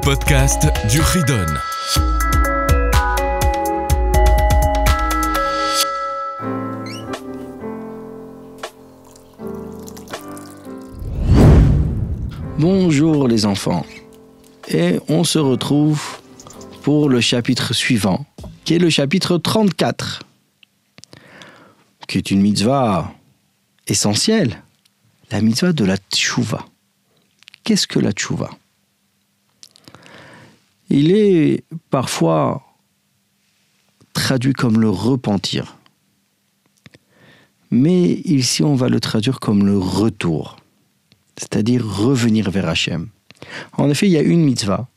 podcast du Ridon. Bonjour les enfants, et on se retrouve pour le chapitre suivant, qui est le chapitre 34, qui est une mitzvah essentielle, la mitzvah de la tchouva. Qu'est-ce que la tchouva ? Il est parfois traduit comme le repentir, mais ici on va le traduire comme le retour, c'est-à-dire revenir vers Hachem. En effet, il y a une mitzvah,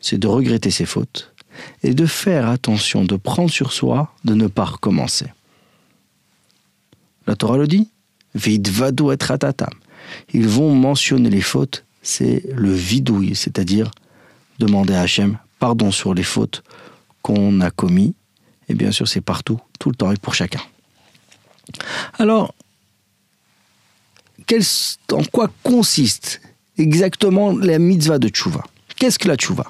c'est de regretter ses fautes et de faire attention, de prendre sur soi, de ne pas recommencer. La Torah le dit, Vidvadou et ratatam. Ils vont mentionner les fautes, c'est le vidouille, c'est-à-dire demander à Hachem pardon sur les fautes qu'on a commis. Et bien sûr, c'est partout, tout le temps et pour chacun. Alors, en quoi consiste exactement la mitzvah de tchouva ? Qu'est-ce que la tchouva ?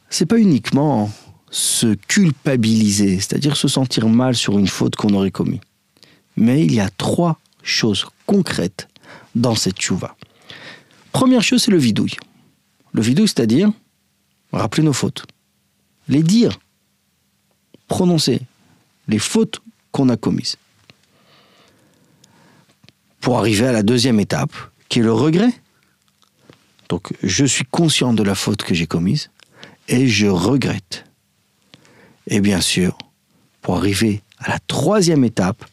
C'est pas uniquement se culpabiliser, c'est-à-dire se sentir mal sur une faute qu'on aurait commise. Mais il y a 3 choses concrètes dans cette tchouva. Première chose, c'est le vidouille. Le vidouille, c'est-à-dire rappeler nos fautes, les dire, prononcer les fautes qu'on a commises. Pour arriver à la deuxième étape, qui est le regret. Donc, je suis conscient de la faute que j'ai commise et je regrette. Et bien sûr, pour arriver à la 3e étape,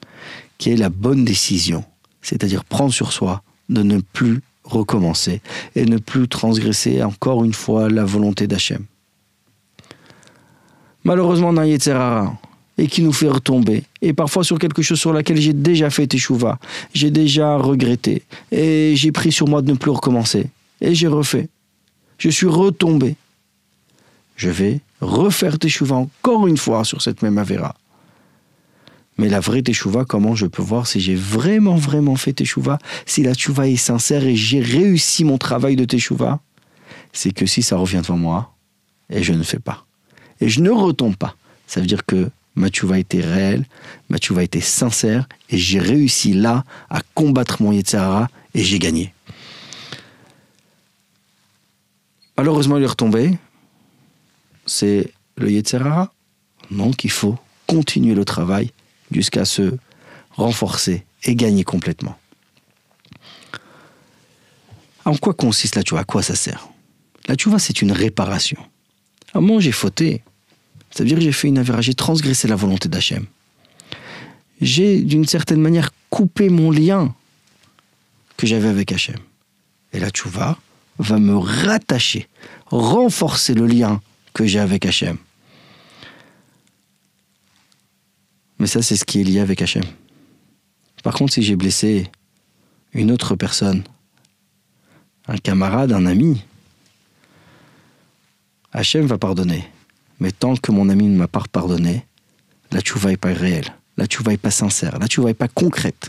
qui est la bonne décision, c'est-à-dire prendre sur soi de ne plus recommencer et ne plus transgresser encore une fois la volonté d'Hachem. Malheureusement, on a un Yetzer Hara et qui nous fait retomber, et parfois sur quelque chose sur laquelle j'ai déjà fait teshuva, j'ai déjà regretté, et j'ai pris sur moi de ne plus recommencer, et j'ai refait. Je suis retombé. Je vais refaire teshuva encore une fois sur cette même avéra. Mais la vraie teshuva, comment je peux voir si j'ai vraiment fait teshuva, si la teshuva est sincère et j'ai réussi mon travail de teshuva, c'est que si ça revient devant moi, et je ne fais pas, et je ne retombe pas, ça veut dire que ma teshuva était réelle, ma teshuva était sincère, et j'ai réussi là à combattre mon Yetzer Hara, et j'ai gagné. Malheureusement, il est retombé, c'est le Yetzer Hara, donc il faut continuer le travail jusqu'à se renforcer et gagner complètement. En quoi consiste la tchouva ? À quoi ça sert ? La tchouva, c'est une réparation. À un moment, j'ai fauté. Ça veut dire que j'ai fait une avéra, j'ai transgressé la volonté d'Hachem. J'ai, d'une certaine manière, coupé mon lien que j'avais avec Hachem. Et la tchouva va me rattacher, renforcer le lien que j'ai avec Hachem. Mais ça, c'est ce qui est lié avec Hachem. Par contre, si j'ai blessé une autre personne, un camarade, un ami, Hachem va pardonner. Mais tant que mon ami ne m'a pas pardonné, la tchouva n'est pas réelle, la tchouva n'est pas sincère, la tchouva n'est pas concrète.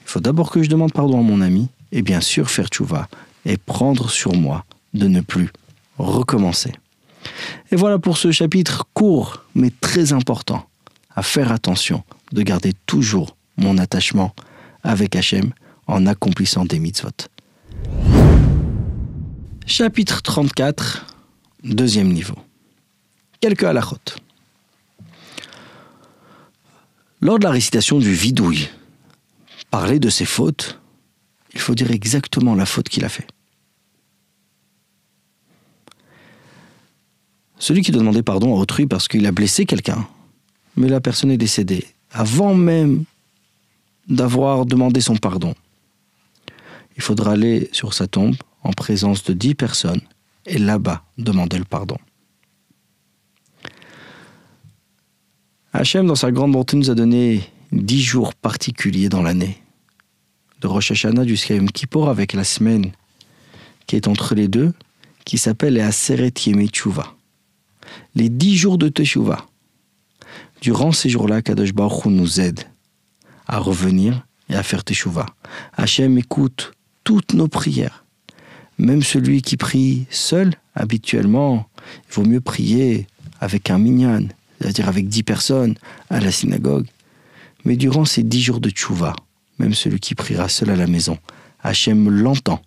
Il faut d'abord que je demande pardon à mon ami, et bien sûr faire tchouva, et prendre sur moi de ne plus recommencer. Et voilà pour ce chapitre court, mais très important, à faire attention de garder toujours mon attachement avec Hachem en accomplissant des mitzvot. Chapitre 34, 2e niveau. Quelques halachot. Lors de la récitation du vidouille, parler de ses fautes, il faut dire exactement la faute qu'il a fait. Celui qui doit demander pardon à autrui parce qu'il a blessé quelqu'un, mais la personne est décédée, avant même d'avoir demandé son pardon, il faudra aller sur sa tombe en présence de 10 personnes et là-bas demander le pardon. Hachem, dans sa grande bonté, nous a donné 10 jours particuliers dans l'année, de Rosh Hashanah jusqu'à Yom Kippour, avec la semaine qui est entre les deux, qui s'appelle les Aseret Yemei Teshuvah. Les 10 jours de Teshuvah. Durant ces jours-là, Kadosh Baruch Hu nous aide à revenir et à faire Teshuvah. Hachem écoute toutes nos prières. Même celui qui prie seul, habituellement, il vaut mieux prier avec un minyan, c'est-à-dire avec 10 personnes à la synagogue. Mais durant ces 10 jours de tchouva, même celui qui priera seul à la maison, Hachem l'entend,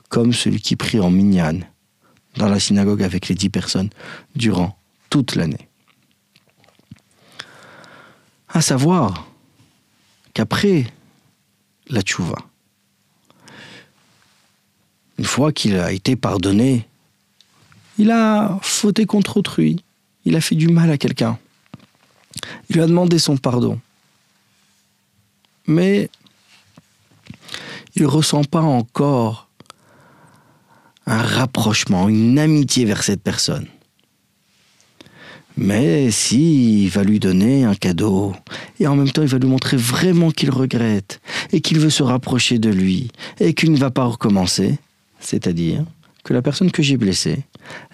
comme celui qui prie en minyan, dans la synagogue avec les 10 personnes, durant toute l'année. À savoir qu'après la tchouva, une fois qu'il a été pardonné, il a fauté contre autrui, il a fait du mal à quelqu'un, il lui a demandé son pardon. Mais il ne ressent pas encore un rapprochement, une amitié vers cette personne. Mais s'il va lui donner un cadeau, et en même temps il va lui montrer vraiment qu'il regrette, et qu'il veut se rapprocher de lui, et qu'il ne va pas recommencer, c'est-à-dire que la personne que j'ai blessée,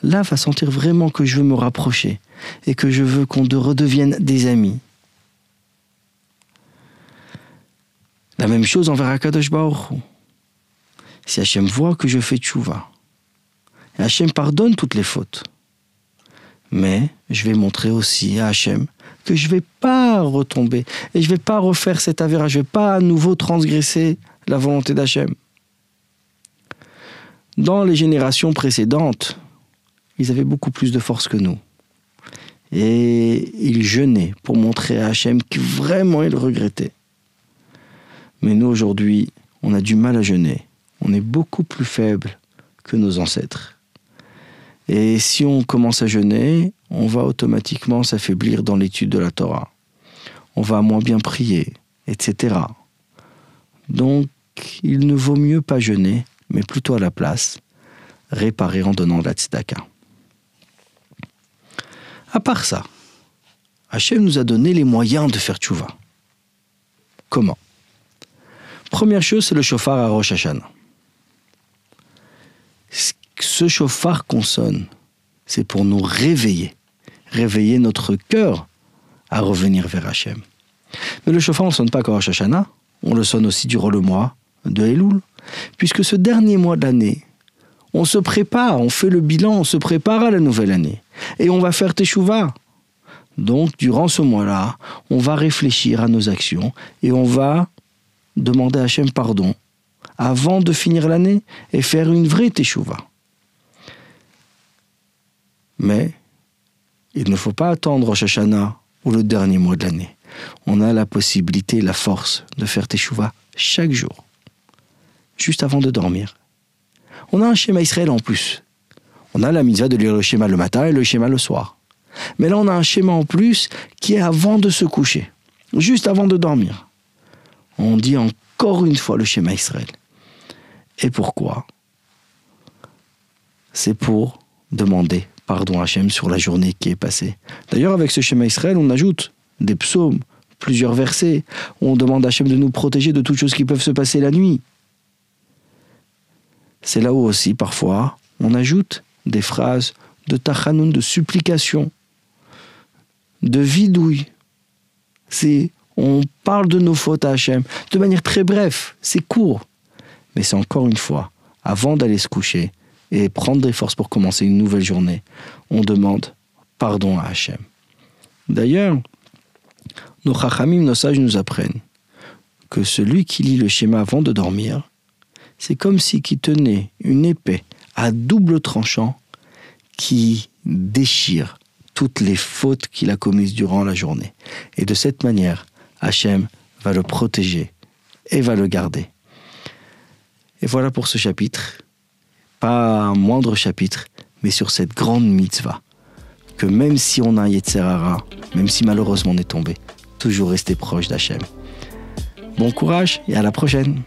là va sentir vraiment que je veux me rapprocher, et que je veux qu'on redevienne des amis. La même chose envers Akadosh Baruch Hu. Si Hachem voit que je fais tchouva, et Hachem pardonne toutes les fautes, mais je vais montrer aussi à Hachem que je ne vais pas retomber et je ne vais pas refaire cet avéra, je ne vais pas à nouveau transgresser la volonté d'Hachem. Dans les générations précédentes, ils avaient beaucoup plus de force que nous. Et ils jeûnaient pour montrer à Hachem que vraiment ils regrettaient. Mais nous aujourd'hui, on a du mal à jeûner. On est beaucoup plus faible que nos ancêtres. Et si on commence à jeûner, on va automatiquement s'affaiblir dans l'étude de la Torah. On va moins bien prier, etc. Donc, il ne vaut mieux pas jeûner, mais plutôt à la place, réparer en donnant de la tzedaka. À part ça, Hachem nous a donné les moyens de faire tchouva. Comment ? Première chose, c'est le shofar à Rosh Hashanah. Ce shofar qu'on sonne, c'est pour nous réveiller notre cœur à revenir vers Hachem. Mais le shofar, on ne sonne pas qu'à Rosh Hashanah, on le sonne aussi durant le mois de Elul, puisque ce dernier mois de l'année, on se prépare, on fait le bilan, on se prépare à la nouvelle année, et on va faire Teshuvah. Donc, durant ce mois-là, on va réfléchir à nos actions, et on va demander à Hachem pardon, avant de finir l'année, et faire une vraie Teshuvah. Mais il ne faut pas attendre Rosh Hashanah ou le dernier mois de l'année. On a la possibilité, la force de faire Teshuvah chaque jour, juste avant de dormir. On a un schéma Israël en plus. On a la mitzvah de lire le schéma le matin et le schéma le soir. Mais là, on a un schéma en plus qui est avant de se coucher, juste avant de dormir. On dit encore une fois le schéma Israël. Et pourquoi ? C'est pour demander pardon à Hachem sur la journée qui est passée. D'ailleurs, avec ce schéma Israël, on ajoute des psaumes, plusieurs versets. On demande à Hachem de nous protéger de toutes choses qui peuvent se passer la nuit. C'est là où aussi, parfois, on ajoute des phrases de tachanoun, de supplication, de vidouille. On parle de nos fautes à Hachem de manière très brève, c'est court. Mais c'est encore une fois, avant d'aller se coucher, et prendre des forces pour commencer une nouvelle journée, on demande pardon à Hachem. D'ailleurs, nos chachamim, nos sages nous apprennent que celui qui lit le schéma avant de dormir, c'est comme si qui tenait une épée à double tranchant qui déchire toutes les fautes qu'il a commises durant la journée. Et de cette manière, Hachem va le protéger et va le garder. Et voilà pour ce chapitre. Pas un moindre chapitre, mais sur cette grande mitzvah, que même si on a un Yetzer Hara, même si malheureusement on est tombé, toujours rester proche d'Hachem. Bon courage et à la prochaine.